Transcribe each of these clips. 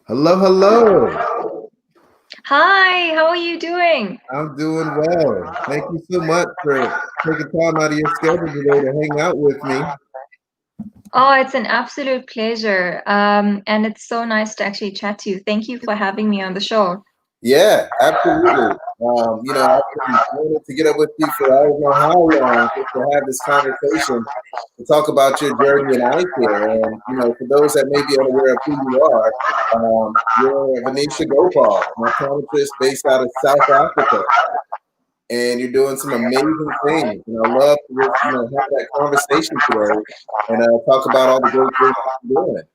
Hello, hello. Hi, how are you doing? I'm doing well. Thank you so much for taking time out of your schedule today to hang out with me. Oh, it's an absolute pleasure. And it's so nice to actually chat to you. Thank you for having me on the show. Yeah, absolutely. I've been wanting to get up with you for I don't know how long just to have this conversation to talk about your journey in eye care. And, for those that may be unaware of who you are, you're Venetia Gopaul, an optometrist based out of South Africa. And you're doing some amazing things. And I love to just, have that conversation today and talk about all the great things you're doing.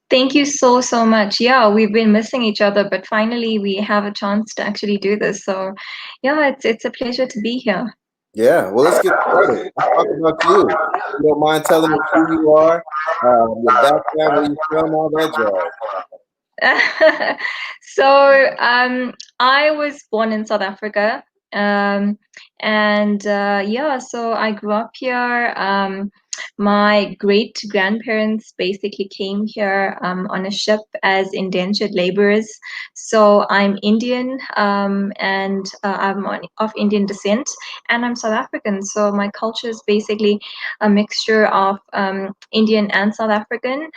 Thank you so, so much. Yeah, we've been missing each other, but finally we have a chance to actually do this. So, yeah, it's a pleasure to be here. Yeah, well, let's get started. Let's talk about you. If you don't mind telling us who you are, your background, where you're from, all that jazz. So, I was born in South Africa. Um, and yeah, so I grew up here. My great grandparents basically came here on a ship as indentured laborers. So I'm Indian, and of Indian descent, and I'm South African. So my culture is basically a mixture of Indian and South African.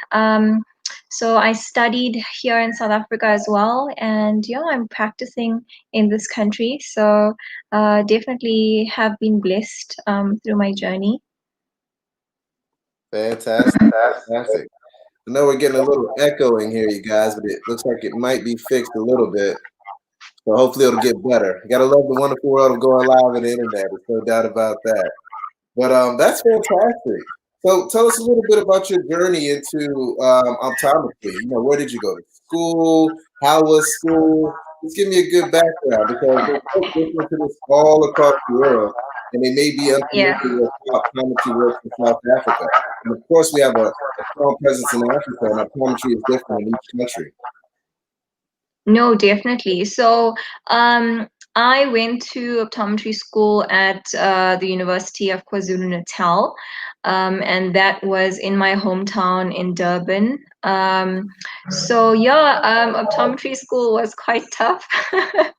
So I studied here in South Africa as well, and yeah, I'm practicing in this country. So definitely have been blessed through my journey. Fantastic, fantastic. I know we're getting a little echoing here, you guys, but it looks like it might be fixed a little bit. So hopefully it'll get better. You gotta love the wonderful world of going live on the internet. There's no doubt about that. But that's fantastic. So tell us a little bit about your journey into optometry. Where did you go to school? How was school? Just give me a good background because there's folks listening to this all across the world, and they may be unfamiliar Yeah. with how optometry works in South Africa. And of course, we have a strong presence in Africa, and optometry is different in each country. No, definitely. So, I went to optometry school at the University of KwaZulu-Natal, and that was in my hometown in Durban. So yeah, optometry school was quite tough, but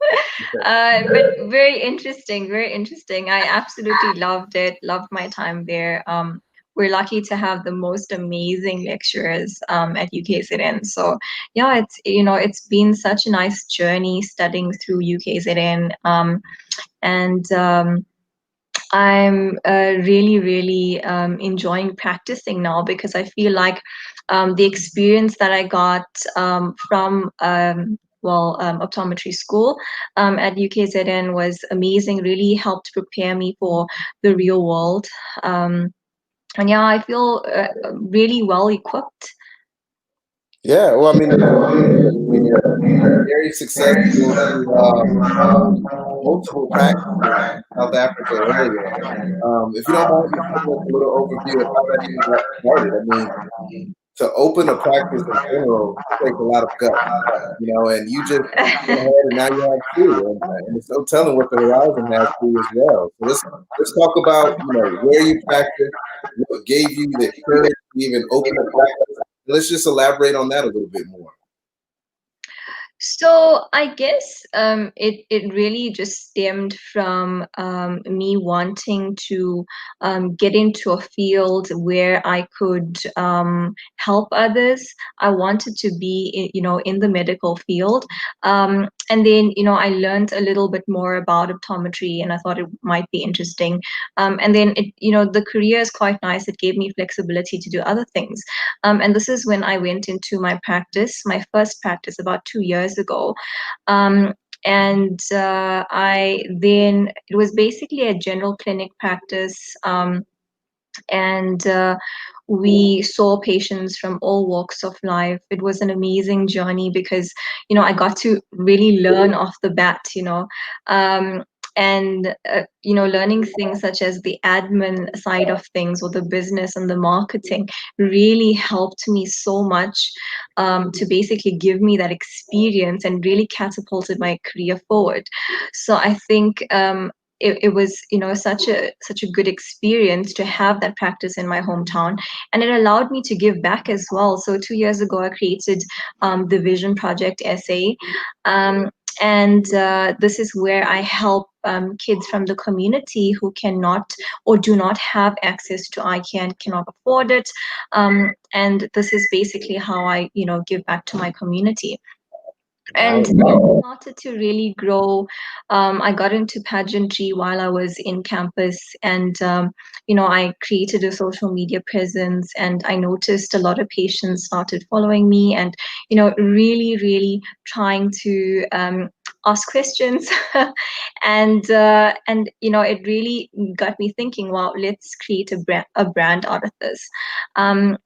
very interesting, very interesting. I absolutely loved it, loved my time there. We're lucky to have the most amazing lecturers at UKZN. So yeah, it's been such a nice journey studying through UKZN, and I'm really, really enjoying practicing now because I feel like the experience that I got from optometry school at UKZN was amazing. Really helped prepare me for the real world. Um, and yeah, I feel really well equipped. Yeah, well, I mean, that's amazing. I mean, you're very successful through multiple practices in South Africa area. If you don't mind just giving us a little overview of how that even got started. I mean, to open a practice in general takes a lot of guts, and you just went ahead and now you have two, and it's no telling what the horizon has for you as well. So let's talk about where you practice, what gave you the courage to even open a practice. Let's just elaborate on that a little bit more. So I guess it really just stemmed from me wanting to get into a field where I could help others. I wanted to be, in the medical field. And then, I learned a little bit more about optometry, and I thought it might be interesting. And then the career is quite nice. It gave me flexibility to do other things. And this is when I went into my practice, my first practice about 2 years ago. Um, and it was basically a general clinic practice. And we saw patients from all walks of life. It was an amazing journey because, I got to really learn off the bat, um, and, learning things such as the admin side of things or the business and the marketing really helped me so much to basically give me that experience and really catapulted my career forward. So I think it was, such a good experience to have that practice in my hometown, and it allowed me to give back as well. So 2 years ago, I created the Vision Project SA, um, and this is where I help kids from the community who cannot or do not have access to eye care and cannot afford it. And this is basically how I, give back to my community. And Nice. I started to really grow. I got into pageantry while I was in campus, and I created a social media presence, and I noticed a lot of patients started following me, and really, really trying to ask questions, and it really got me thinking. Wow, let's create a brand out of this, and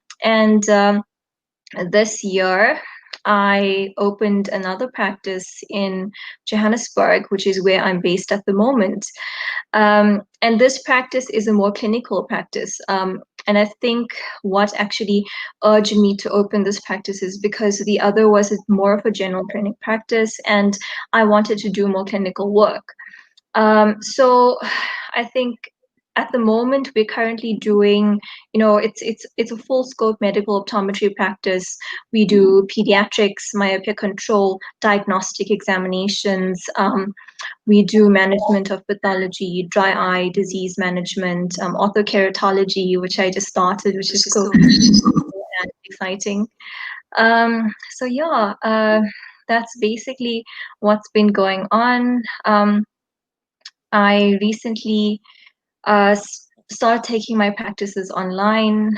this year, I opened another practice in Johannesburg, which is where I'm based at the moment. And this practice is a more clinical practice. And I think what actually urged me to open this practice is because the other was more of a general clinic practice, and I wanted to do more clinical work. So I think at the moment we're currently doing, it's a full scope medical optometry practice. We do pediatrics, myopia control, diagnostic examinations. We do management of pathology, dry eye disease management, orthokeratology, which I just started, which is so cool and exciting. So yeah, that's basically what's been going on. I recently started taking my practices online.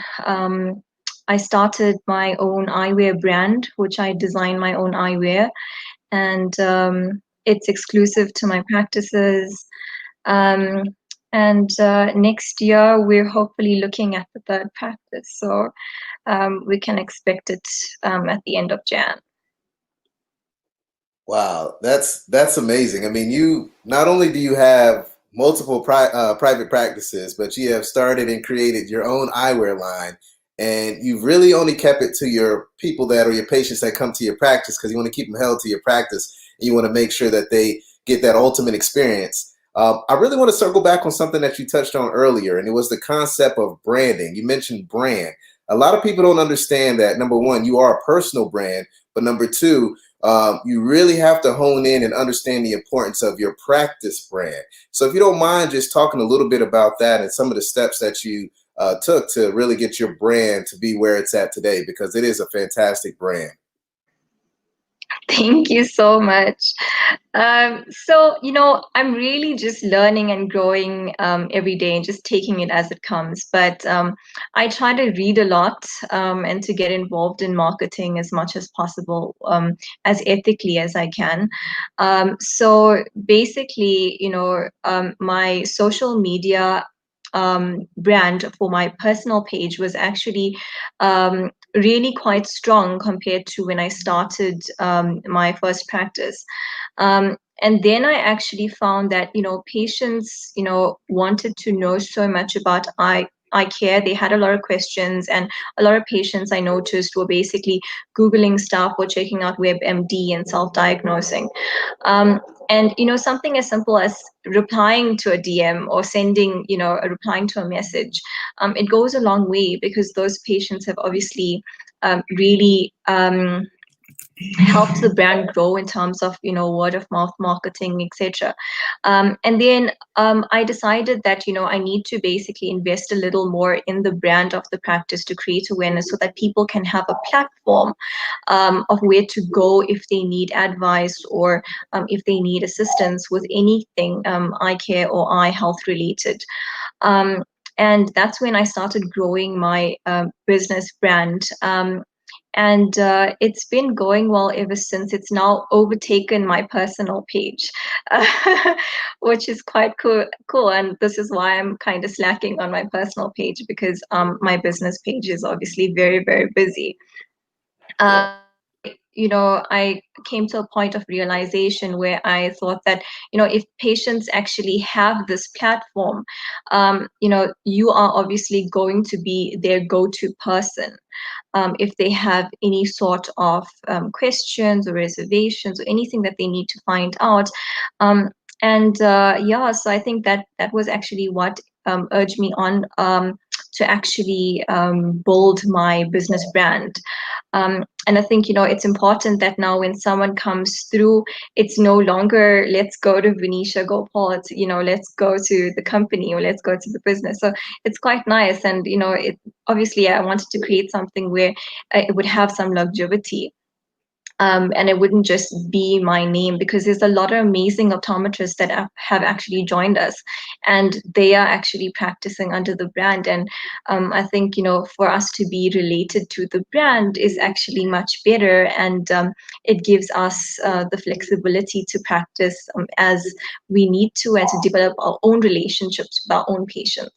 I started my own eyewear brand, which I design my own eyewear, and it's exclusive to my practices. Um, and next year, we're hopefully looking at the third practice, so we can expect it at the end of Jan. Wow, that's amazing. I mean, you not only do you have multiple private practices, but you have started and created your own eyewear line, and you've really only kept it to your people that are your patients that come to your practice because you want to keep them held to your practice, and you want to make sure that they get that ultimate experience. I really want to circle back on something that you touched on earlier, and it was the concept of branding. You mentioned brand. A lot of people don't understand that, number one, you are a personal brand, but number two, you really have to hone in and understand the importance of your practice brand. So, if you don't mind just talking a little bit about that and some of the steps that you took to really get your brand to be where it's at today, because it is a fantastic brand. Thank you so much. So, I'm really just learning and growing every day and just taking it as it comes. But I try to read a lot and to get involved in marketing as much as possible, as ethically as I can. So basically, my social media brand for my personal page was actually really quite strong compared to when I started my first practice. And then I actually found that, patients, wanted to know so much about eye care. They had a lot of questions, and a lot of patients I noticed were basically Googling stuff or checking out WebMD and self-diagnosing. Um, and something as simple as replying to a DM or sending, replying to a message, it goes a long way because those patients have obviously really helped the brand grow in terms of word of mouth marketing, etc. And then I decided that I need to basically invest a little more in the brand of the practice to create awareness so that people can have a platform of where to go if they need advice or if they need assistance with anything eye care or eye health related. Um, and that's when I started growing my business brand. And it's been going well ever since. It's now overtaken my personal page, which is quite cool. And this is why I'm kind of slacking on my personal page because my business page is obviously very, very busy. Yeah. I came to a point of realization where I thought that, if patients actually have this platform, you are obviously going to be their go-to person. If they have any sort of questions or reservations or anything that they need to find out. Um, And yeah, so I think that that was actually what urged me on to actually build my business brand. And I think, it's important that now when someone comes through, it's no longer let's go to Venetia Gopaul. It's, let's go to the company or let's go to the business. So it's quite nice. And, it obviously I wanted to create something where it would have some longevity. And it wouldn't just be my name, because there's a lot of amazing optometrists that have actually joined us, and they are actually practicing under the brand. And I think, for us to be related to the brand is actually much better, and it gives us the flexibility to practice as we need to, and to develop our own relationships with our own patients.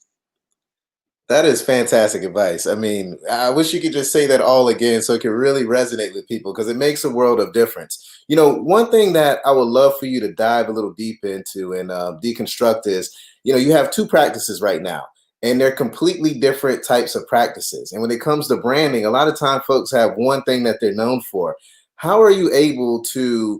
That is fantastic advice. I mean, I wish you could just say that all again so it can really resonate with people because it makes a world of difference. One thing that I would love for you to dive a little deep into and deconstruct is, you have two practices right now, and they're completely different types of practices. And when it comes to branding, a lot of time folks have one thing that they're known for. How are you able to,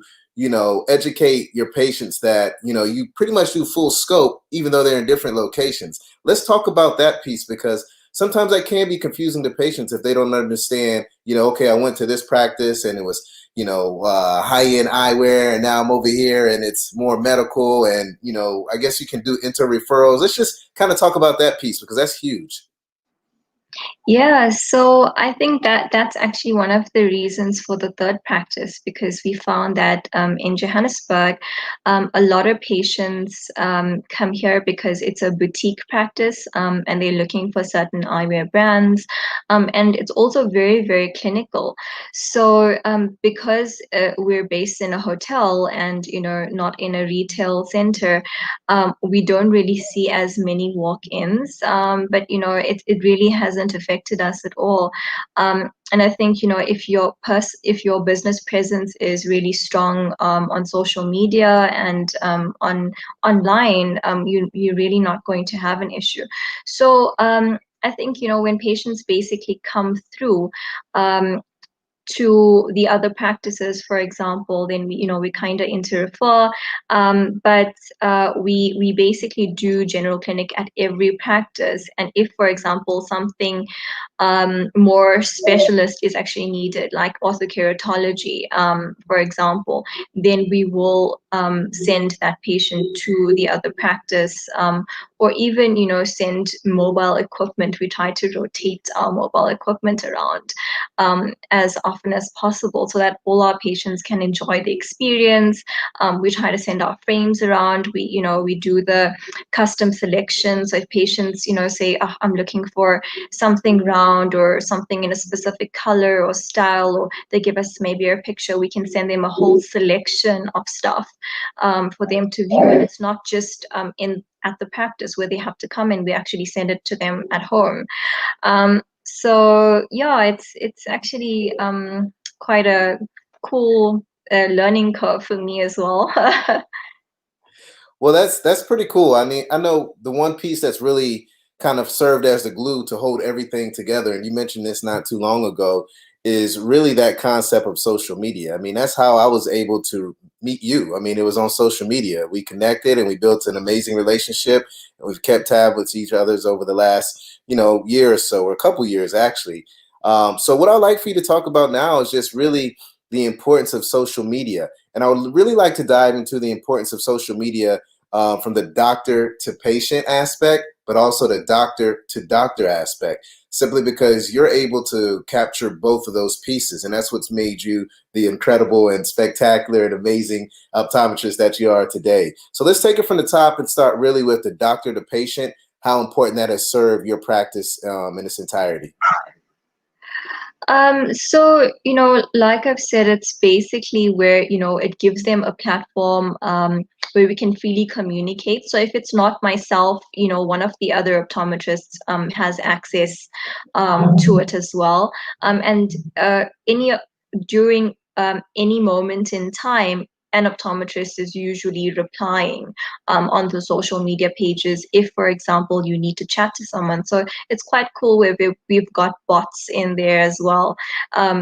educate your patients that, you pretty much do full scope, even though they're in different locations? Let's talk about that piece because sometimes that can be confusing to patients if they don't understand, okay, I went to this practice and it was, high-end eyewear, and now I'm over here and it's more medical. And, I guess you can do inter-referrals. Let's just kind of talk about that piece because that's huge. Yeah, so I think that that's actually one of the reasons for the third practice, because we found that in Johannesburg, a lot of patients come here because it's a boutique practice, and they're looking for certain eyewear brands, and it's also very, very clinical. So because we're based in a hotel and not in a retail center, we don't really see as many walk-ins, but it really hasn't affected us at all. And I think if your business presence is really strong on social media and on online, you're really not going to have an issue. So I think when patients basically come through, to the other practices, for example, then we kind of interrefer, but we basically do general clinic at every practice. And if, for example, something more specialist is actually needed, like orthokeratology, for example, then we will send that patient to the other practice, or even send mobile equipment. We try to rotate our mobile equipment around as often as possible so that all our patients can enjoy the experience. We try to send our frames around. We do the custom selection. So if patients say, oh, I'm looking for something round or something in a specific color or style, or they give us maybe a picture, we can send them a whole selection of stuff for them to view. And it's not just in at the practice where they have to come in. We actually send it to them at home. So yeah, it's actually quite a cool learning curve for me as well. Well, that's pretty cool. I mean, I know the one piece that's really kind of served as the glue to hold everything together, and you mentioned this not too long ago, is really that concept of social media. I mean, that's how I was able to meet you. I mean, it was on social media. We connected and we built an amazing relationship, and we've kept tab with each other's over the last, year or so, or a couple years actually. So what I'd like for you to talk about now is just really the importance of social media. And I would really like to dive into the importance of social media from the doctor to patient aspect, but also the doctor to doctor aspect, simply because you're able to capture both of those pieces. And that's what's made you the incredible and spectacular and amazing optometrist that you are today. So let's take it from the top and start really with the doctor to patient, how important that has served your practice in its entirety. So, like I've said, it's basically where, it gives them a platform where we can freely communicate. So if it's not myself, one of the other optometrists has access to it as well. And any during any moment in time, an optometrist is usually replying on the social media pages if, for example, you need to chat to someone. So it's quite cool where we've got bots in there as well.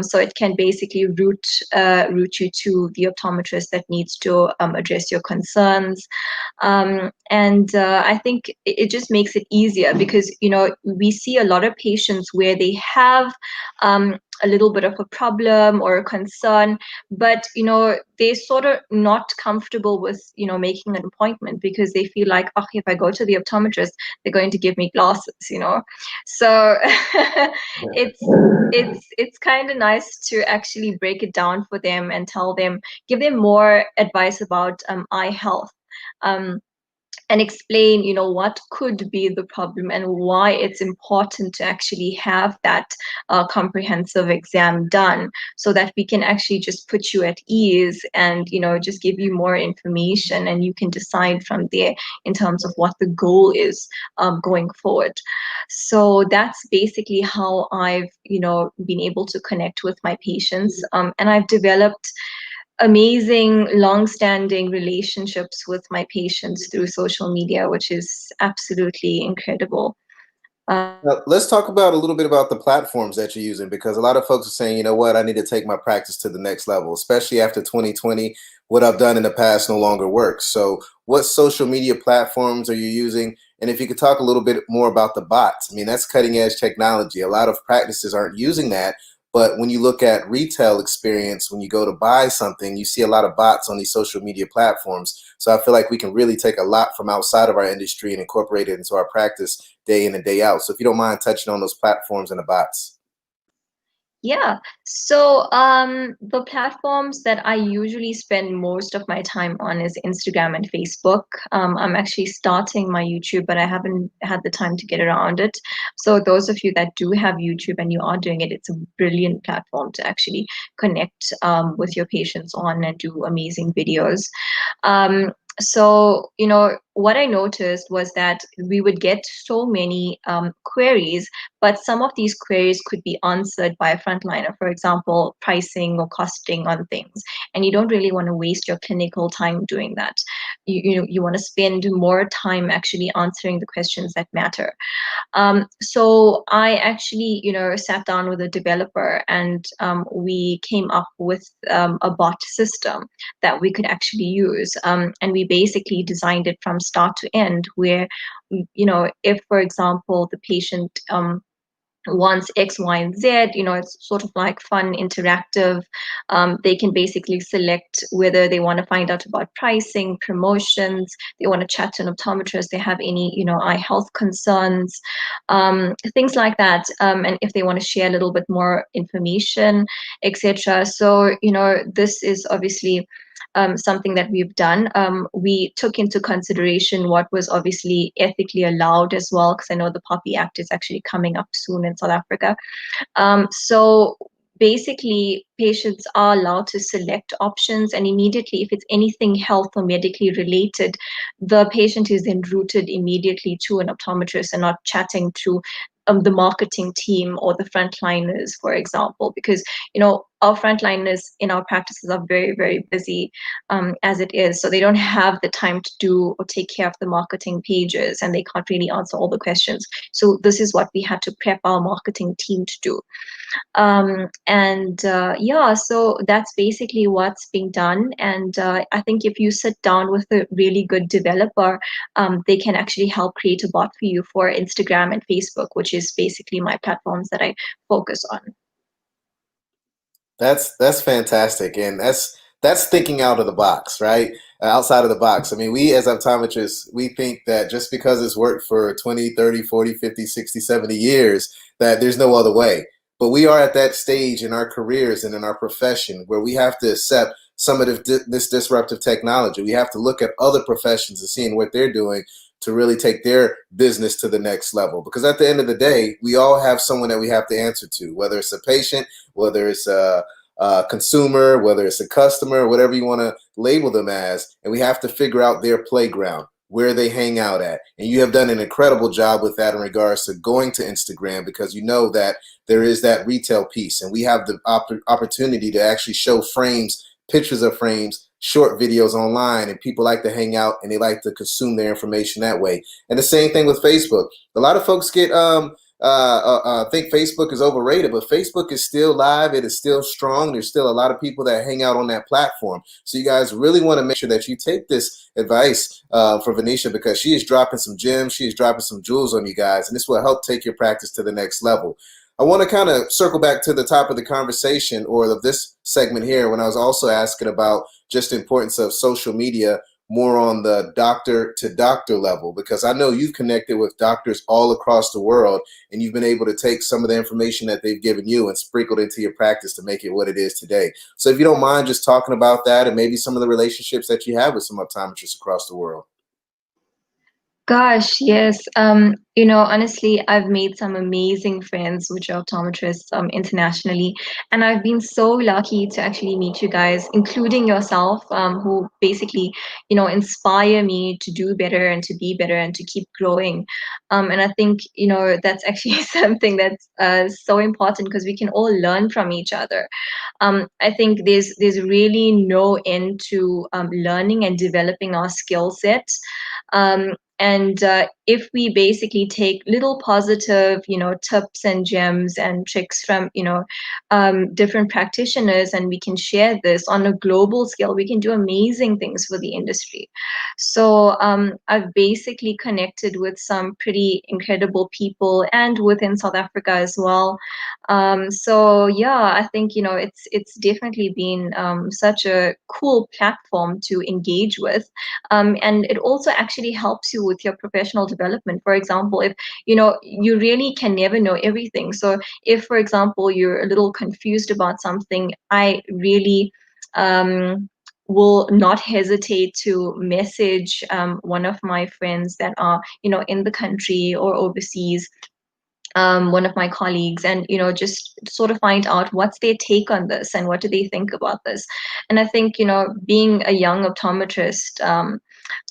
So it can basically route you to the optometrist that needs to address your concerns. And I think it just makes it easier because, we see a lot of patients where they have a little bit of a problem or a concern, but they're sort of not comfortable with making an appointment because they feel like, oh, if I go to the optometrist, they're going to give me glasses. So it's it's kind of nice to actually break it down for them and give them more advice about eye health. Um, and explain what could be the problem and why it's important to actually have that comprehensive exam done, so that we can actually just put you at ease and just give you more information, and you can decide from there in terms of what the goal is going forward. So that's basically how I've been able to connect with my patients, and I've developed amazing long-standing relationships with my patients through social media, which is absolutely incredible. Now, let's talk about a little bit about the platforms that you're using, because a lot of folks are saying, you know what, I need to take my practice to the next level, especially after 2020. What I've done in the past no longer works. So, what social media platforms are you using? And if you could talk a little bit more about the bots, I mean, that's cutting edge technology. A lot of practices aren't using that. But when you look at retail experience, when you go to buy something, you see a lot of bots on these social media platforms. So I feel like we can really take a lot from outside of our industry and incorporate it into our practice day in and day out. So if you don't mind touching on those platforms and the bots. Yeah. So the platforms that I usually spend most of my time on is Instagram and Facebook. I'm actually starting my YouTube, but I haven't had the time to get around it. So those of you that do have YouTube and you are doing it, it's a brilliant platform to actually connect with your patients on and do amazing videos. So, what I noticed was that we would get so many queries, but some of these queries could be answered by a frontliner, for example, pricing or costing on things. And you don't really want to waste your clinical time doing that. You want to spend more time actually answering the questions that matter. So I actually, sat down with a developer and we came up with a bot system that we could actually use. And we basically designed it from start to end, where, if, for example, the patient wants X, Y, and Z. It's sort of like fun, interactive. They can basically select whether they want to find out about pricing, promotions, they want to chat to an optometrist, they have any, eye health concerns, things like that. And if they want to share a little bit more information, etc. So, this is obviously something that we've done. We took into consideration what was obviously ethically allowed as well, because I know the Poppy Act is actually coming up soon in South Africa. So basically, patients are allowed to select options, and immediately, if it's anything health or medically related, the patient is then routed immediately to an optometrist and not chatting to the marketing team or the frontliners, for example, because our frontliners in our practices are very, very busy as it is, so they don't have the time to do or take care of the marketing pages, and they can't really answer all the questions. So this is what we had to prep our marketing team to do. And yeah, so that's basically what's being done. And I think if you sit down with a really good developer, they can actually help create a bot for you for Instagram and Facebook, which is basically my platforms that I focus on. That's fantastic, and that's thinking out of the box, right? Outside of the box. I mean, we as optometrists, we think that just because it's worked for 20, 30, 40, 50, 60, 70 years, that there's no other way. But we are at that stage in our careers and in our profession where we have to accept some of this disruptive technology. We have to look at other professions and seeing what they're doing to really take their business to the next level. Because at the end of the day, we all have someone that we have to answer to, whether it's a patient, whether it's a consumer, whether it's a customer, whatever you want to label them as, and we have to figure out their playground, where they hang out at. And you have done an incredible job with that in regards to going to Instagram, because you know that there is that retail piece, and we have the opportunity to actually show frames, pictures of frames, short videos online, and people like to hang out and they like to consume their information that way. And the same thing with Facebook. A lot of folks get think Facebook is overrated, but Facebook is still live. It is still strong. There's still a lot of people that hang out on that platform. So you guys really want to make sure that you take this advice for Venetia, because she is dropping some gems. She is dropping some jewels on you guys, and this will help take your practice to the next level. I want to kind of circle back to the top of the conversation, or of this segment here, when I was also asking about just the importance of social media more on the doctor to doctor level, because I know you've connected with doctors all across the world, and you've been able to take some of the information that they've given you and sprinkled into your practice to make it what it is today. So if you don't mind just talking about that, and maybe some of the relationships that you have with some optometrists across the world. Gosh, yes. Honestly, I've made some amazing friends, which are optometrists, internationally, and I've been so lucky to actually meet you guys, including yourself, who basically, inspire me to do better and to be better and to keep growing. And I think, that's actually something that's so important because we can all learn from each other. I think there's really no end to learning and developing our skill set. And if we basically take little positive, tips and gems and tricks from, different practitioners, and we can share this on a global scale, we can do amazing things for the industry. So I've basically connected with some pretty incredible people and within South Africa as well. So yeah, I think, it's definitely been such a cool platform to engage with. And it also actually helps you with your professional development. For example, if you really can never know everything. So if, for example, you're a little confused about something, I really will not hesitate to message one of my friends that are in the country or overseas, one of my colleagues, and just sort of find out what's their take on this and what do they think about this. And I think being a young optometrist,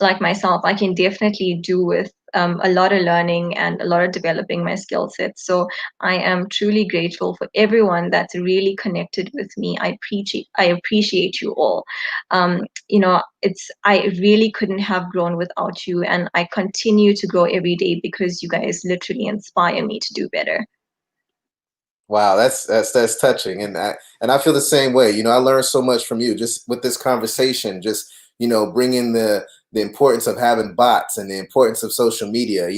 like myself, I can definitely do with a lot of learning and a lot of developing my skill set. So I am truly grateful for everyone that's really connected with me. I appreciate you all. It's I really couldn't have grown without you, and I continue to grow every day because you guys literally inspire me to do better. Wow, that's touching, and I feel the same way. I learned so much from you just with this conversation. Just bringing the importance of having bots and the importance of social media.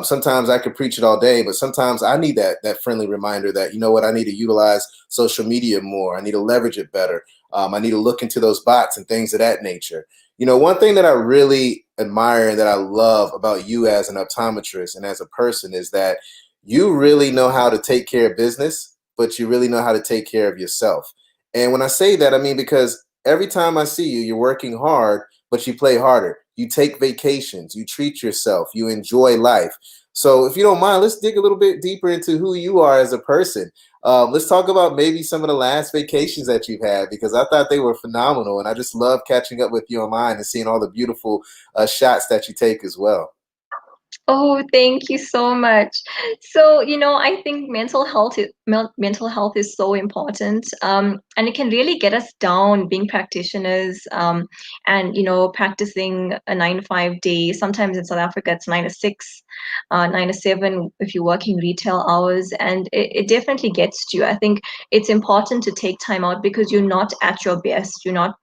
Sometimes I could preach it all day, but sometimes I need that friendly reminder that what, I need to utilize social media more. I need to leverage it better. I need to look into those bots and things of that nature. One thing that I really admire and that I love about you as an optometrist and as a person is that you really know how to take care of business, but you really know how to take care of yourself. And when I say that, I mean because every time I see you, you're working hard, but you play harder. You take vacations, you treat yourself, you enjoy life. So, if you don't mind, let's dig a little bit deeper into who you are as a person. Let's talk about maybe some of the last vacations that you've had, because I thought they were phenomenal. And I just love catching up with you online and seeing all the beautiful shots that you take as well. Oh, thank you so much. So, I think mental health is so important, and it can really get us down being practitioners, and practicing a 9 to 5 day. Sometimes in South Africa, it's 9 to 6, 9 to 7 if you're working retail hours, and it definitely gets to you. I think it's important to take time out because you're not at your best. You're not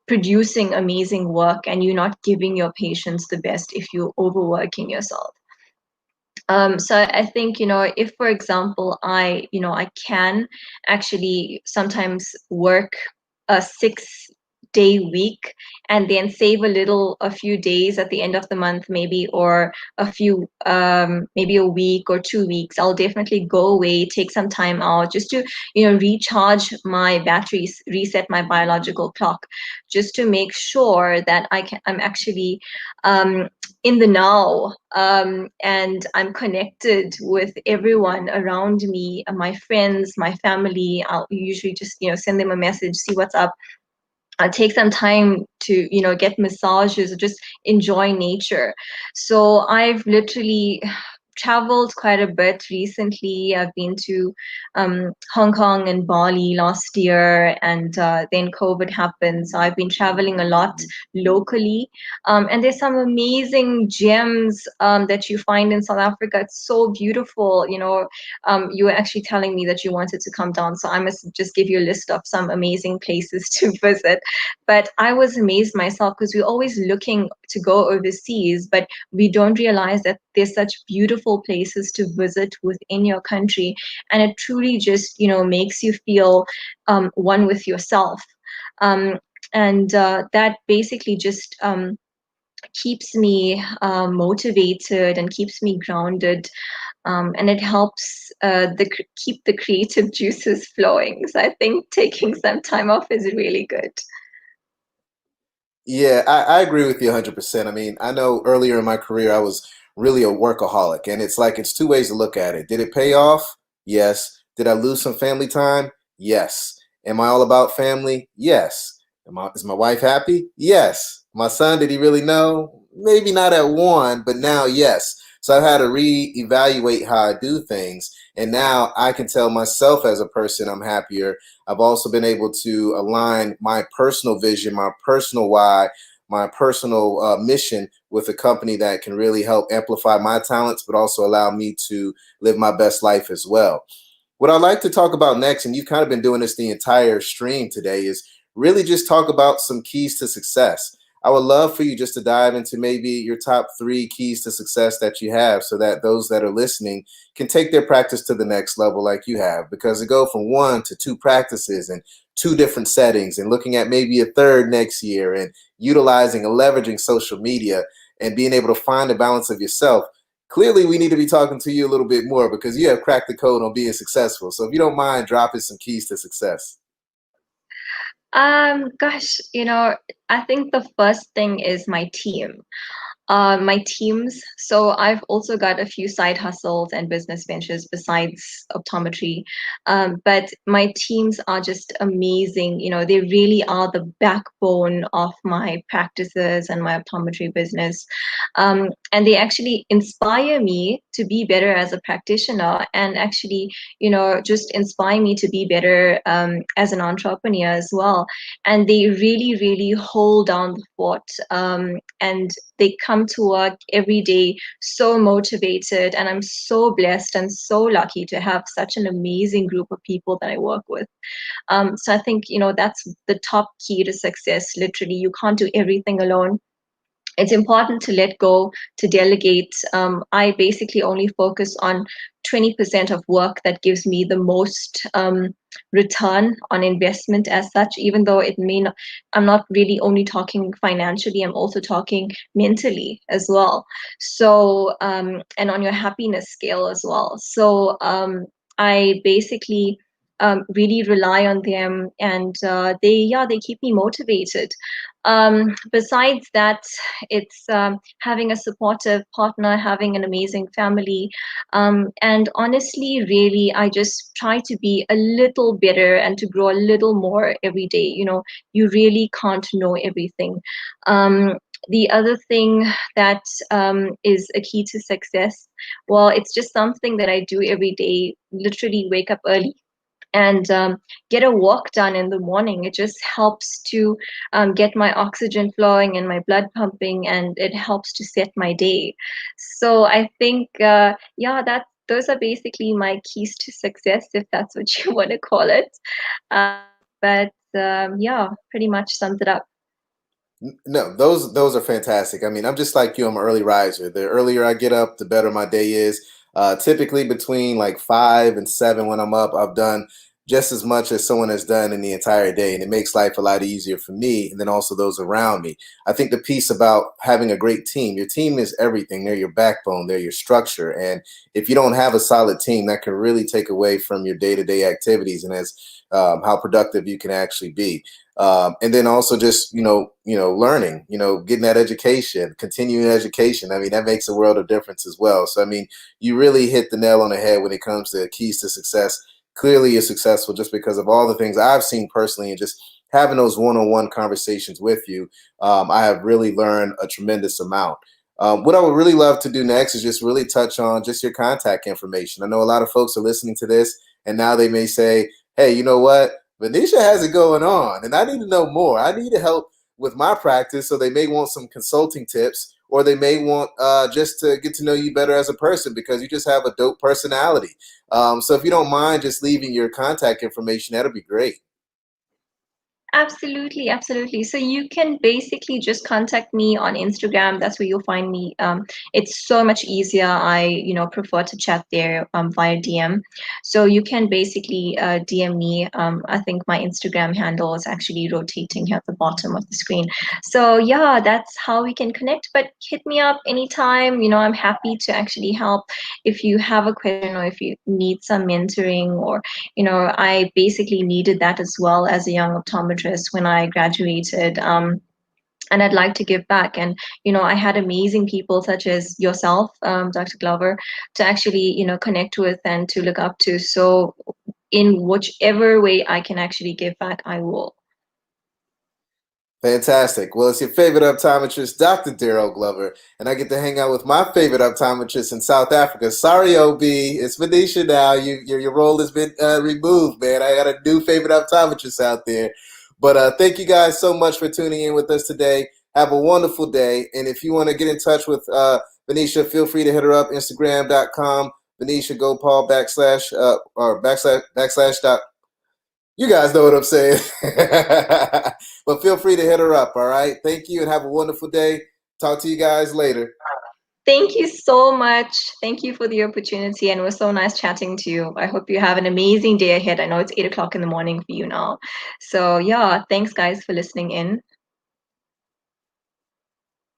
producing amazing work, and you're not giving your patients the best if you're overworking yourself. So I think, if, for example, I can actually sometimes work a 6 day week and then save a few days at the end of the month, maybe, or maybe a week or 2 weeks, I'll definitely go away, take some time out just to, recharge my batteries, reset my biological clock, just to make sure that I'm actually, in the now, and I'm connected with everyone around me, my friends, my family. I'll usually just send them a message, see what's up. I'll take some time to get massages or just enjoy nature. So I've literally traveled quite a bit recently. I've been to Hong Kong and Bali last year, and then COVID happened. So I've been traveling a lot locally. And there's some amazing gems that you find in South Africa. It's so beautiful. You were actually telling me that you wanted to come down, so I must just give you a list of some amazing places to visit. But I was amazed myself because we're always looking to go overseas, but we don't realize that there's such beautiful places to visit within your country, and it truly just makes you feel one with yourself. Um, and that basically just keeps me motivated and keeps me grounded, and it helps keep the creative juices flowing. So I think taking some time off is really good. Yeah, I agree with you 100%. I mean, I know earlier in my career, I was really a workaholic, and it's like it's two ways to look at it. Did it pay off? Yes. Did I lose some family time? Yes. Am I all about family? Yes. Is my wife happy? Yes. My son, did he really know? Maybe not at one, but now, yes. So I've had to reevaluate how I do things. And now I can tell myself as a person I'm happier. I've also been able to align my personal vision, my personal why, my personal mission with a company that can really help amplify my talents, but also allow me to live my best life as well. What I'd like to talk about next, and you've kind of been doing this the entire stream today, is really just talk about some keys to success. I would love for you just to dive into maybe your top three keys to success that you have so that those that are listening can take their practice to the next level like you have. Because to go from one to two practices and two different settings and looking at maybe a third next year and utilizing and leveraging social media and being able to find the balance of yourself, clearly we need to be talking to you a little bit more because you have cracked the code on being successful. So if you don't mind dropping some keys to success. Gosh, I think the first thing is my team. My teams. So I've also got a few side hustles and business ventures besides optometry. But my teams are just amazing. They really are the backbone of my practices and my optometry business. And they actually inspire me to be better as a practitioner, and actually, just inspire me to be better as an entrepreneur as well. And they really, really hold down the fort. And they come to work every day so motivated, and I'm so blessed and so lucky to have such an amazing group of people that I work with. So I think that's the top key to success. Literally, you can't do everything alone. It's important to let go, to delegate. I basically only focus on 20% of work that gives me the most return on investment as such, even though it may not, I'm not really only talking financially, I'm also talking mentally as well. So, and on your happiness scale as well. So, I basically really rely on them, and they keep me motivated. Besides that, it's having a supportive partner, having an amazing family, and honestly, really, I just try to be a little better and to grow a little more every day. You really can't know everything. The other thing that is a key to success, well, it's just something that I do every day. Literally, wake up early and get a walk done in the morning. It just helps to get my oxygen flowing and my blood pumping, and it helps to set my day. So I think, yeah, that those are basically my keys to success, if that's what you want to call it. But yeah, pretty much sums it up. No, those are fantastic. I mean, I'm just like you. I'm an early riser. The earlier I get up, the better my day is. Typically between like 5 and 7 when I'm up, I've done just as much as someone has done in the entire day, and it makes life a lot easier for me and then also those around me. I think the piece about having a great team, your team is everything. They're your backbone. They're your structure, and if you don't have a solid team, that can really take away from your day-to-day activities and as how productive you can actually be. And then also just learning, getting that education, continuing education. I mean, that makes a world of difference as well. So I mean, you really hit the nail on the head when it comes to keys to success. Clearly, you're successful just because of all the things I've seen personally, and just having those one-on-one conversations with you. I have really learned a tremendous amount. What I would really love to do next is just really touch on just your contact information. I know a lot of folks are listening to this, and now they may say, "Hey, you know what? Venetia has it going on, and I need to know more. I need to help with my practice." So they may want some consulting tips, or they may want just to get to know you better as a person because you just have a dope personality. So if you don't mind just leaving your contact information, that'll be great. Absolutely, absolutely. So you can basically just contact me on Instagram. That's where you'll find me. It's so much easier. I prefer to chat there via DM. So you can basically DM me. I think my Instagram handle is actually rotating here at the bottom of the screen. So yeah, that's how we can connect. But hit me up anytime. I'm happy to actually help if you have a question or if you need some mentoring or I basically needed that as well as a young optometrist when I graduated. And I'd like to give back. And, I had amazing people such as yourself, Dr. Glover, to actually, connect with and to look up to. So, in whichever way I can actually give back, I will. Fantastic. Well, it's your favorite optometrist, Dr. Daryl Glover, and I get to hang out with my favorite optometrist in South Africa. Sorry, OB, it's Venetia now. Your role has been removed, man. I got a new favorite optometrist out there. But thank you guys so much for tuning in with us today. Have a wonderful day. And if you want to get in touch with Venetia, feel free to hit her up, Instagram.com, Venetia Gopaul or backslash dot. You guys know what I'm saying. But feel free to hit her up. All right. Thank you and have a wonderful day. Talk to you guys later. Thank you so much. Thank you for the opportunity, and it was so nice chatting to you. I hope you have an amazing day ahead. I know it's 8 o'clock in the morning for you now. So, yeah, thanks, guys, for listening in.